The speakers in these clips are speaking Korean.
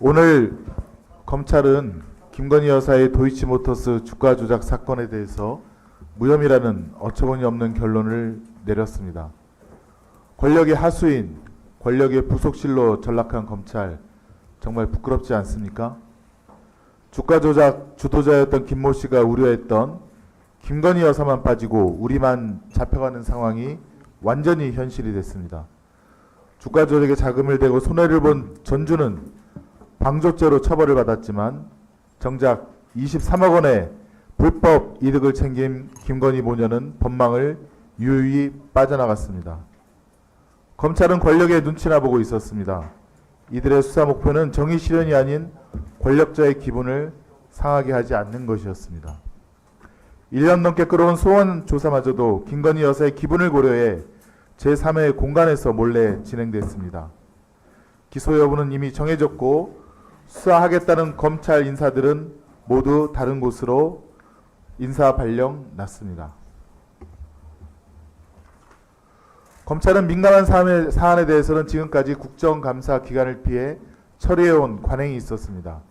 오늘 검찰은 김건희 여사의 도이치모터스 주가 조작 사건에 대해서 무혐의라는 어처구니 없는 결론을 내렸습니다. 권력의 하수인, 권력의 부속실로 전락한 검찰, 정말 부끄럽지 않습니까? 주가 조작 주도자였던 김모 씨가 우려했던 김건희 여사만 빠지고 우리만 잡혀가는 상황이 완전히 현실이 됐습니다. 주가 조작에 자금을 대고 손해를 본 전주는 방조죄로 처벌을 받았지만 정작 23억 원의 불법 이득을 챙긴 김건희 모녀는 법망을 유유히 빠져나갔습니다. 검찰은 권력의 눈치나 보고 있었습니다. 이들의 수사 목표는 정의 실현이 아닌 권력자의 기분을 상하게 하지 않는 것이었습니다. 1년 넘게 끌어온 소환 조사마저도 김건희 여사의 기분을 고려해 제3의 공간에서 몰래 진행됐습니다. 기소 여부는 이미 정해졌고 수사하겠다는 검찰 인사들은 모두 다른 곳으로 인사 발령 났습니다. 검찰은 민감한 사안에 대해서는 지금까지 국정감사 기간을 피해 처리해온 관행이 있었습니다.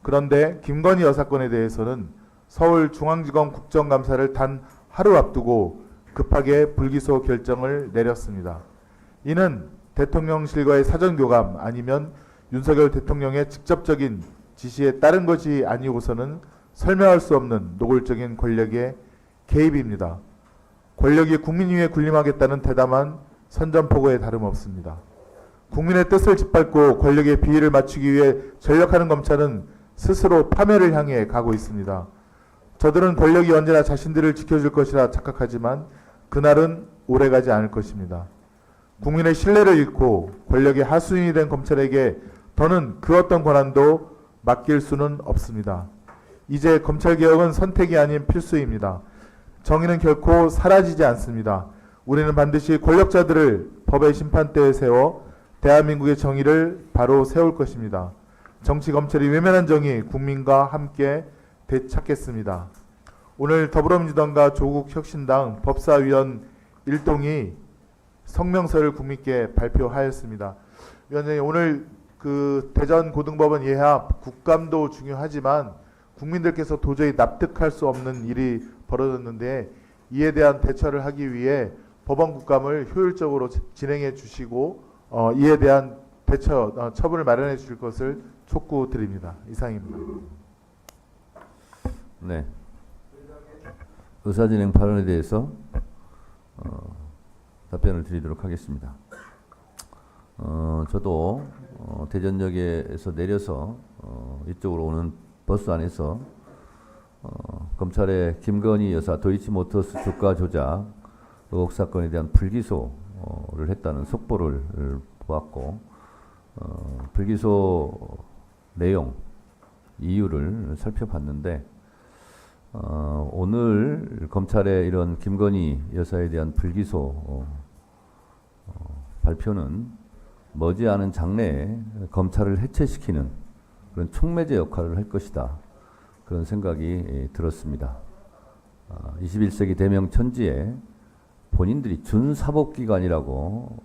그런데 김건희 여사 건에 대해서는 서울중앙지검 국정감사를 단 하루 앞두고 급하게 불기소 결정을 내렸습니다. 이는 대통령실과의 사전교감 아니면 윤석열 대통령의 직접적인 지시에 따른 것이 아니고서는 설명할 수 없는 노골적인 권력의 개입입니다. 권력이 국민 위에 군림하겠다는 대담한 선전포고에 다름없습니다. 국민의 뜻을 짓밟고 권력의 비위를 맞추기 위해 전력하는 검찰은 스스로 파멸을 향해 가고 있습니다. 저들은 권력이 언제나 자신들을 지켜줄 것이라 착각하지만 그날은 오래가지 않을 것입니다. 국민의 신뢰를 잃고 권력의 하수인이 된 검찰에게 더는 그 어떤 권한도 맡길 수는 없습니다. 이제 검찰개혁은 선택이 아닌 필수입니다. 정의는 결코 사라지지 않습니다. 우리는 반드시 권력자들을 법의 심판대에 세워 대한민국의 정의를 바로 세울 것입니다. 정치 검찰이 외면한 정의 국민과 함께 되찾겠습니다. 오늘 더불어민주당과 조국혁신당 법사위원 일동이 성명서를 국민께 발표하였습니다. 위원장님, 오늘 대전 고등법원 예합 국감도 중요하지만 국민들께서 도저히 납득할 수 없는 일이 벌어졌는데 이에 대한 대처를 하기 위해 법원 국감을 효율적으로 진행해 주시고 이에 대한 대처 처분을 마련해 주실 것을 촉구드립니다. 이상입니다. 네. 의사진행 발언에 대해서 답변을 드리도록 하겠습니다. 저도 대전역에서 내려서 이쪽으로 오는 버스 안에서 검찰의 김건희 여사 도이치모터스 주가 조작 의혹 사건에 대한 불기소를 했다는 속보를 보았고 불기소 내용, 이유를 살펴봤는데 오늘 검찰의 이런 김건희 여사에 대한 불기소 발표는 머지않은 장래에 검찰을 해체시키는 그런 촉매제 역할을 할 것이다. 그런 생각이 들었습니다. 21세기 대명천지에 본인들이 준사법기관이라고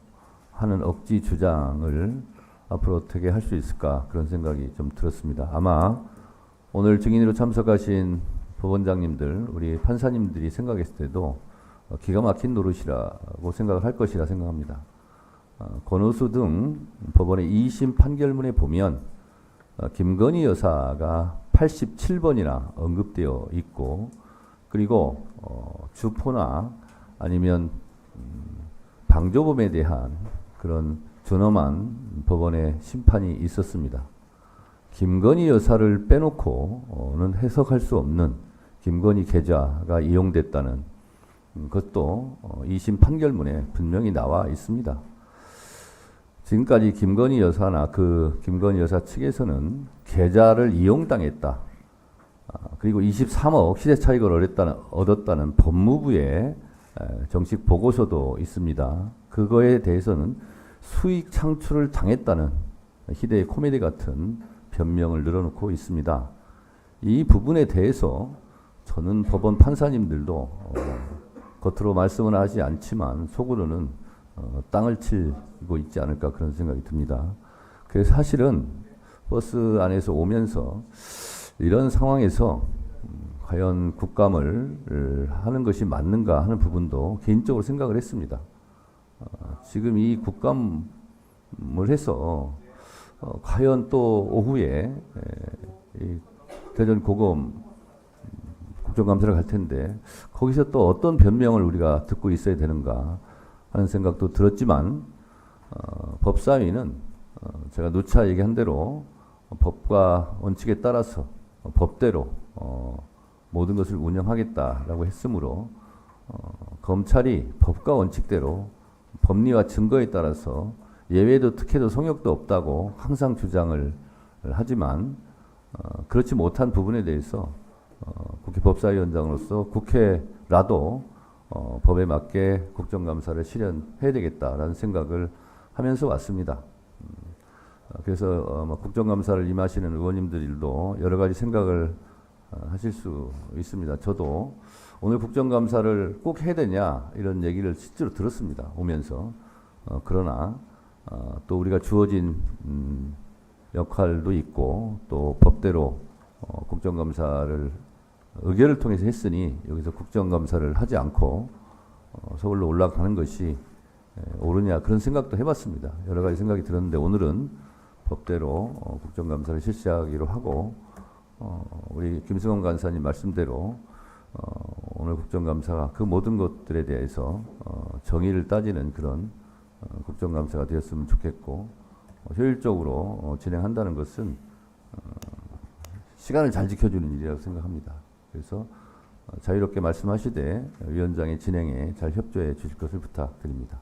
하는 억지 주장을 앞으로 어떻게 할 수 있을까 그런 생각이 좀 들었습니다. 아마 오늘 증인으로 참석하신 법원장님들, 우리 판사님들이 생각했을 때도 기가 막힌 노릇이라고 생각을 할 것이라 생각합니다. 권오수 등 법원의 2심 판결문에 보면 김건희 여사가 87번이나 언급되어 있고 그리고 주포나 아니면 방조범에 대한 그런 준엄한 법원의 심판이 있었습니다. 김건희 여사를 빼놓고는 해석할 수 없는 김건희 계좌가 이용됐다는 것도 2심 판결문에 분명히 나와 있습니다. 지금까지 김건희 여사나 김건희 여사 측에서는 계좌를 이용당했다. 그리고 23억 시세 차익을 얻었다는 법무부의 정식 보고서도 있습니다. 그거에 대해서는 수익 창출을 당했다는 희대의 코미디 같은 변명을 늘어놓고 있습니다. 이 부분에 대해서 저는 법원 판사님들도 겉으로 말씀은 하지 않지만 속으로는 땅을 치고 있지 않을까 그런 생각이 듭니다. 그래서 사실은 버스 안에서 오면서 이런 상황에서 과연 국감을 하는 것이 맞는가 하는 부분도 개인적으로 생각을 했습니다. 지금 이 국감을 해서 과연 또 오후에 이 대전 고검 국정감사를 갈 텐데 거기서 또 어떤 변명을 우리가 듣고 있어야 되는가 하는 생각도 들었지만 법사위는 제가 누차 얘기한 대로 법과 원칙에 따라서 법대로 모든 것을 운영하겠다라고 했으므로 검찰이 법과 원칙대로 법리와 증거에 따라서 예외도 특혜도 성역도 없다고 항상 주장을 하지만 그렇지 못한 부분에 대해서 국회 법사위원장으로서 국회라도 법에 맞게 국정감사를 실현해야 되겠다라는 생각을 하면서 왔습니다. 그래서 국정감사를 임하시는 의원님들도 여러 가지 생각을 하실 수 있습니다. 저도 오늘 국정감사를 꼭 해야 되냐 이런 얘기를 실제로 들었습니다. 오면서. 그러나 또 우리가 주어진 역할도 있고 또 법대로 국정감사를 의결을 통해서 했으니 여기서 국정감사를 하지 않고 서울로 올라가는 것이 옳으냐 그런 생각도 해봤습니다. 여러 가지 생각이 들었는데 오늘은 법대로 국정감사를 실시하기로 하고 우리 김승원 간사님 말씀대로 오늘 국정감사가 그 모든 것들에 대해서 정의를 따지는 그런 국정감사가 되었으면 좋겠고 효율적으로 진행한다는 것은 시간을 잘 지켜주는 일이라고 생각합니다. 그래서 자유롭게 말씀하시되 위원장의 진행에 잘 협조해 주실 것을 부탁드립니다.